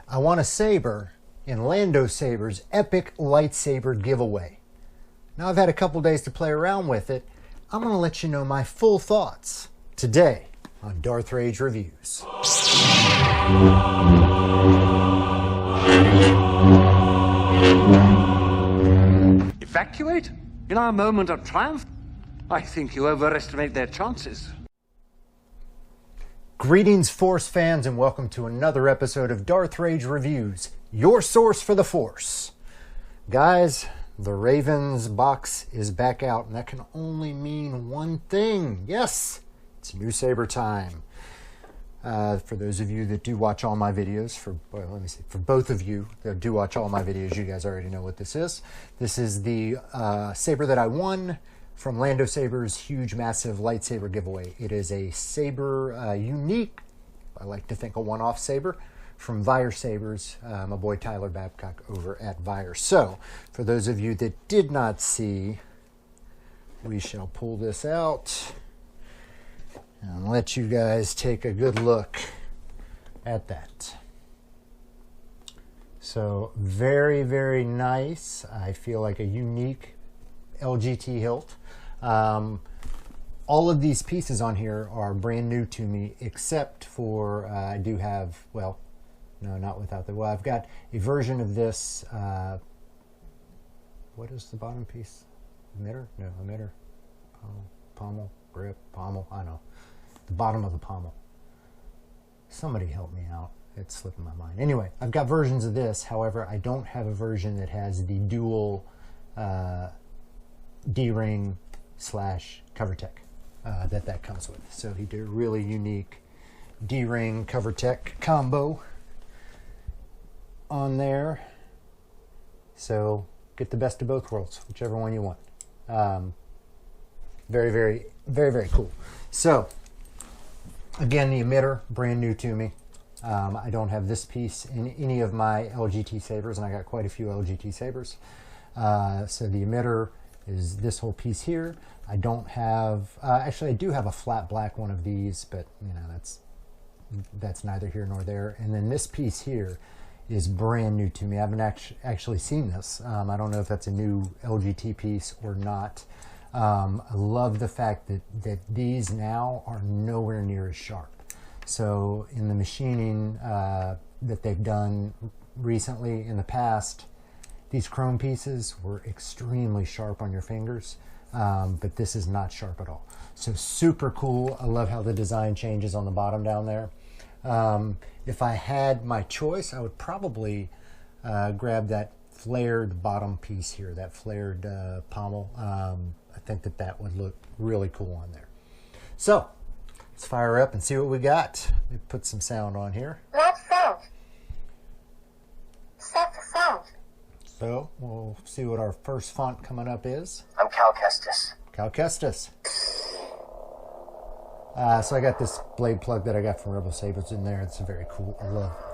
I won a saber in Lando Sabers' epic lightsaber giveaway. Now I've had a couple days to play around with it. I'm going to let you know my full thoughts today on Darth Rage Reviews. Evacuate? In our moment of triumph? I think you overestimate their chances. Greetings, Force fans, and welcome to another episode of Darth Rage Reviews, your source for the Force. Guys, the Ravens box is back out, and that can only mean one thing. Yes, it's new saber time. For those of you that do watch all my videos, for both of you that do watch all my videos, you guys already know what this is. This is the saber that I won from Lando Sabers' huge, massive lightsaber giveaway. It is a saber unique, I like to think a one-off saber, from Vire Sabers, my boy Tyler Babcock over at Vire. So, for those of you that did not see, we shall pull this out and let you guys take a good look at that. So, very, very nice. I feel like a unique LGT hilt. All of these pieces on here are brand new to me, except for I do have, well, no, not without the, well, I've got a version of this, what is the bottom piece? Emitter? No, emitter. Pommel, grip, pommel, I know. The bottom of the pommel. Somebody help me out. It's slipping my mind. Anyway, I've got versions of this. However, I don't have a version that has the dual D-ring / cover tech that comes with. So he did a really unique D-ring cover tech combo on there. So get the best of both worlds, whichever one you want. Very, very, very, very cool. So again, the emitter, brand new to me. I don't have this piece in any of my LGT sabers, and I got quite a few LGT sabers. So the emitter is this whole piece here. I don't have, actually I do have a flat black one of these, but you know, that's neither here nor there. And then this piece here is brand new to me. I haven't actually seen this. I don't know if that's a new LGT piece or not. I love the fact that these now are nowhere near as sharp. So in the machining that they've done recently in the past, these chrome pieces were extremely sharp on your fingers, but this is not sharp at all. So super cool. I love how the design changes on the bottom down there. If I had my choice, I would probably grab that flared bottom piece here, that flared pommel. I think that would look really cool on there. So let's fire up and see what we got. Let me put some sound on here. Not sound. Set the sound. So we'll see what our first font coming up is. I'm Cal Kestis. Cal Kestis. So I got this blade plug that I got from Rebel Sabers in there. It's very cool.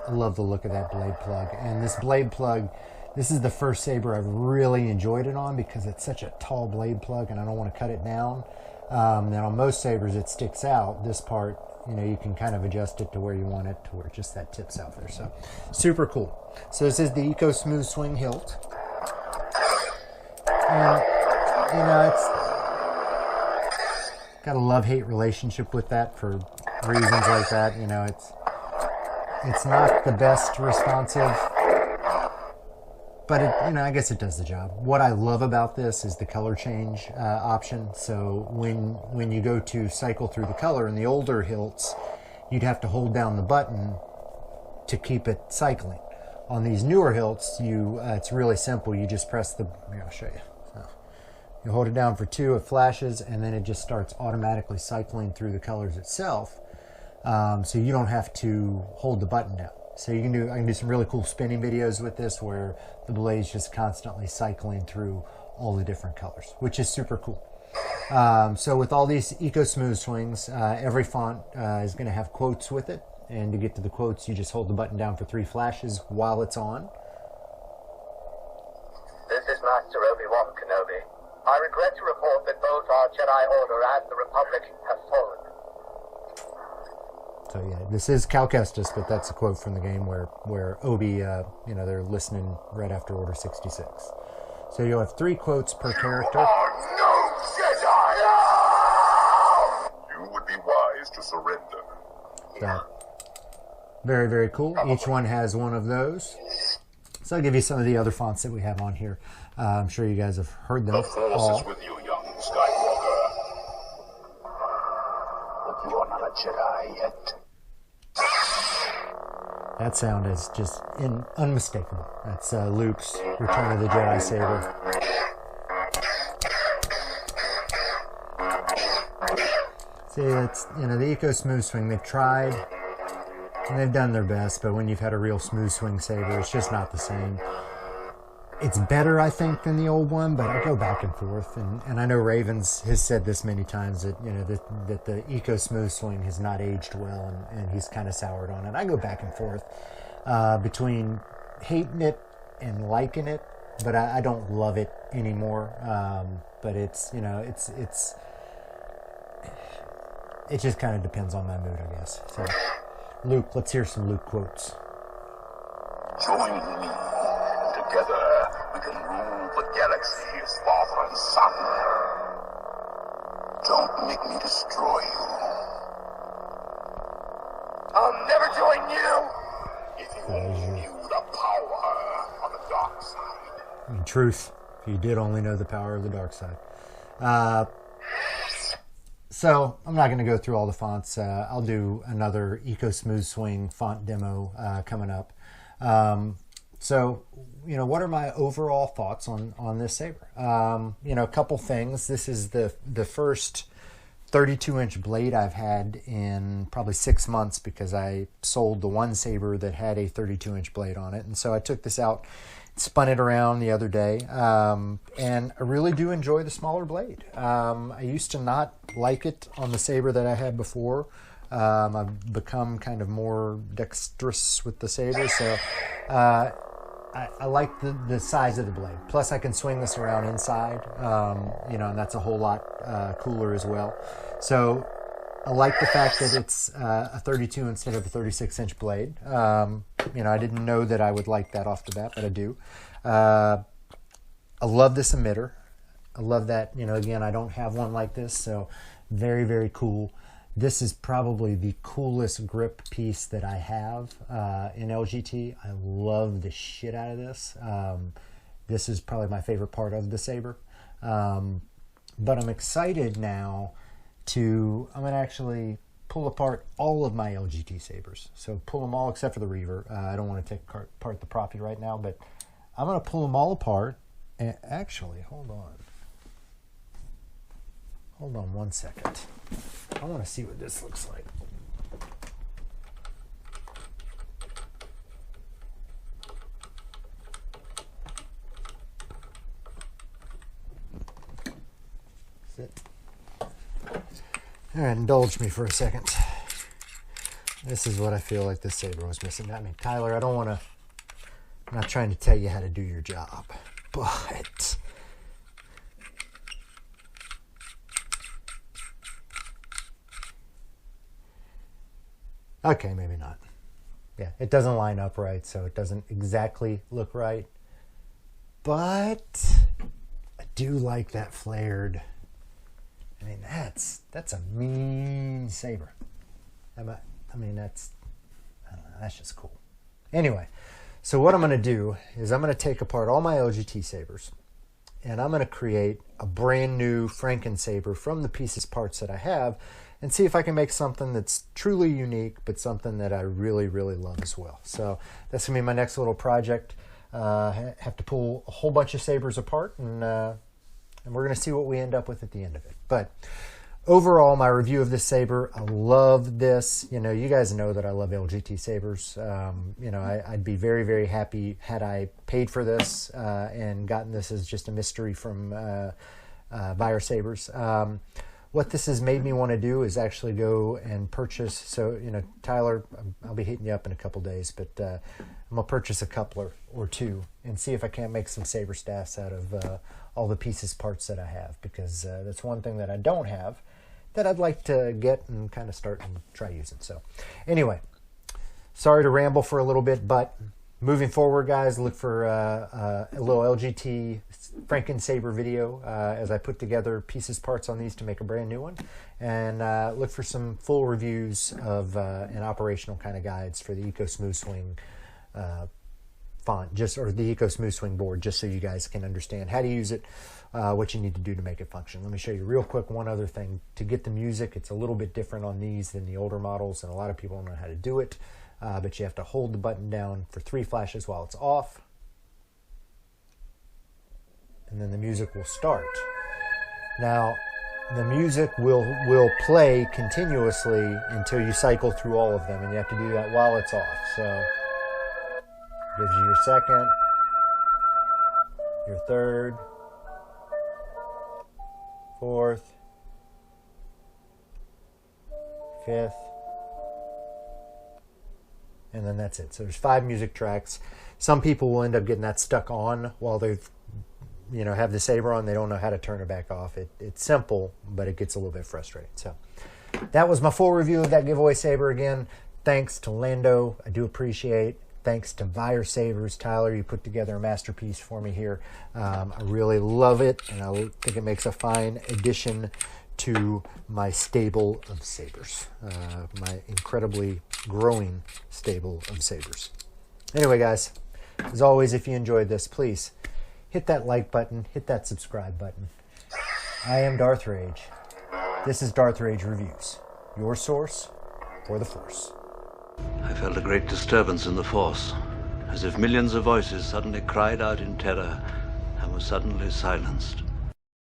I love the look of that blade plug. And this blade plug, this is the first saber I've really enjoyed it on because it's such a tall blade plug and I don't want to cut it down. Now on most sabers it sticks out. This part, you know, you can kind of adjust it to where you want it, to where just that tips out there. So super cool. So this is the Eco Smoothswing hilt. And, you know, it's got a love-hate relationship with that for reasons like that. You know, it's not the best responsive, but it, you know, I guess it does the job. What I love about this is the color change option. So when you go to cycle through the color in the older hilts, you'd have to hold down the button to keep it cycling. On these newer hilts, it's really simple. You just press the, here, I'll show you. You hold it down for 2, it flashes, and then it just starts automatically cycling through the colors itself. So you don't have to hold the button down. So I can do some really cool spinning videos with this where the blade's just constantly cycling through all the different colors, which is super cool. So with all these Eco Smoothswings, every font is going to have quotes with it. And to get to the quotes, you just hold the button down for 3 flashes while it's on. This is Master Obi-Wan Kenobi. I regret to report that both our Jedi Order and the Republic have fallen. So yeah, This is Cal Kestis, but that's a quote from the game where Obi, you know, they're listening right after Order 66. So you'll have 3 quotes per character. are no Jedi! You would be wise to surrender. So, very, very cool. Each one has one of those. So I'll give you some of the other fonts that we have on here. I'm sure you guys have heard them The Force all. is with you, young Skywalker. But you are not a Jedi yet. That sound is just unmistakable. That's Luke's Return of the Jedi Saber. See, it's, you know, the Eco Smoothswing, they've tried and they've done their best, but when you've had a real smooth swing saber, it's just not the same. It's better, I think, than the old one, but I go back and forth. And I know Ravens has said this many times that, you know, that the Eco Smoothswing has not aged well, and he's kind of soured on it. I go back and forth between hating it and liking it, but I don't love it anymore. But it's, you know, it just kind of depends on my mood, I guess. So, Luke, let's hear some Luke quotes. Join me. Together, we can rule the galaxy's father and son. Don't make me destroy you. I'll never join you! If you only knew the power of the dark side. In truth, if you did only know the power of the dark side. So I'm not going to go through all the fonts. I'll do another Eco Smoothswing font demo coming up. So, you know, what are my overall thoughts on this saber? You know, a couple things. This is the first 32-inch blade I've had in probably 6 months, because I sold the one saber that had a 32-inch blade on it. And so I took this out, spun it around the other day, and I really do enjoy the smaller blade. I used to not like it on the saber that I had before. I've become kind of more dexterous with the saber, so I like the size of the blade. Plus I can swing this around inside, you know, and that's a whole lot cooler as well. So I like the fact that it's a 32 instead of a 36-inch blade. You know, I didn't know that I would like that off the bat, but I do. I love this emitter. I love that, you know, again, I don't have one like this, so very, very cool. This is probably the coolest grip piece that I have in LGT. I love the shit out of this. This is probably my favorite part of the saber. But I'm excited now I'm going to actually pull apart all of my LGT sabers. So pull them all except for the Reaver. I don't want to take apart the Proppy right now, but I'm going to pull them all apart. And actually, hold on. Hold on 1 second. I want to see what this looks like. Sit. All right, indulge me for a second. This is what I feel like this saber was missing. I mean, Tyler, I'm not trying to tell you how to do your job, but okay, maybe not. Yeah, it doesn't line up right, so it doesn't exactly look right. But I do like that flared. I mean, that's a mean saber. I mean, I don't know, that's just cool. Anyway, so what I'm going to do is I'm going to take apart all my LGT sabers, and I'm going to create a brand new Franken saber from the pieces parts that I have, and see if I can make something that's truly unique, but something that I really, really love as well. So that's going to be my next little project. I have to pull a whole bunch of sabers apart, and we're going to see what we end up with at the end of it. But overall, my review of this saber, I love this. You know, you guys know that I love LGT sabers. You know, I'd be very, very happy had I paid for this and gotten this as just a mystery from Vire Sabers. What this has made me want to do is actually go and purchase. So, you know, Tyler, I'll be hitting you up in a couple days, but I'm going to purchase a coupler or two and see if I can't make some saber staffs out of all the pieces parts that I have, because that's one thing that I don't have that I'd like to get and kind of start and try using. So anyway, sorry to ramble for a little bit, but moving forward, guys, look for a little LGT Franken-Saber video as I put together pieces, parts on these to make a brand new one. And look for some full reviews of and operational kind of guides for the Eco Smoothswing font, or the Eco Smoothswing board, just so you guys can understand how to use it, what you need to do to make it function. Let me show you real quick one other thing. To get the music, it's a little bit different on these than the older models, and a lot of people don't know how to do it. But you have to hold the button down for 3 flashes while it's off, and then the music will start. Now, the music will play continuously until you cycle through all of them, and you have to do that while it's off. So, gives you your second, your third, fourth, fifth, and then that's it. So there's 5 music tracks. Some people will end up getting that stuck on while they've, have the saber on. They don't know how to turn it back off. It's simple, but it gets a little bit frustrating. So that was my full review of that giveaway saber. Again, thanks to Lando. I do appreciate. Thanks to Vire Sabers. Tyler, you put together a masterpiece for me here. I really love it, and I think it makes a fine addition to my stable of sabers, my incredibly growing stable of sabers. Anyway, guys, as always, if you enjoyed this, please hit that like button, hit that subscribe button. I am Darth Rage. This is Darth Rage Reviews, your source for the Force. I felt a great disturbance in the Force, as if millions of voices suddenly cried out in terror and were suddenly silenced.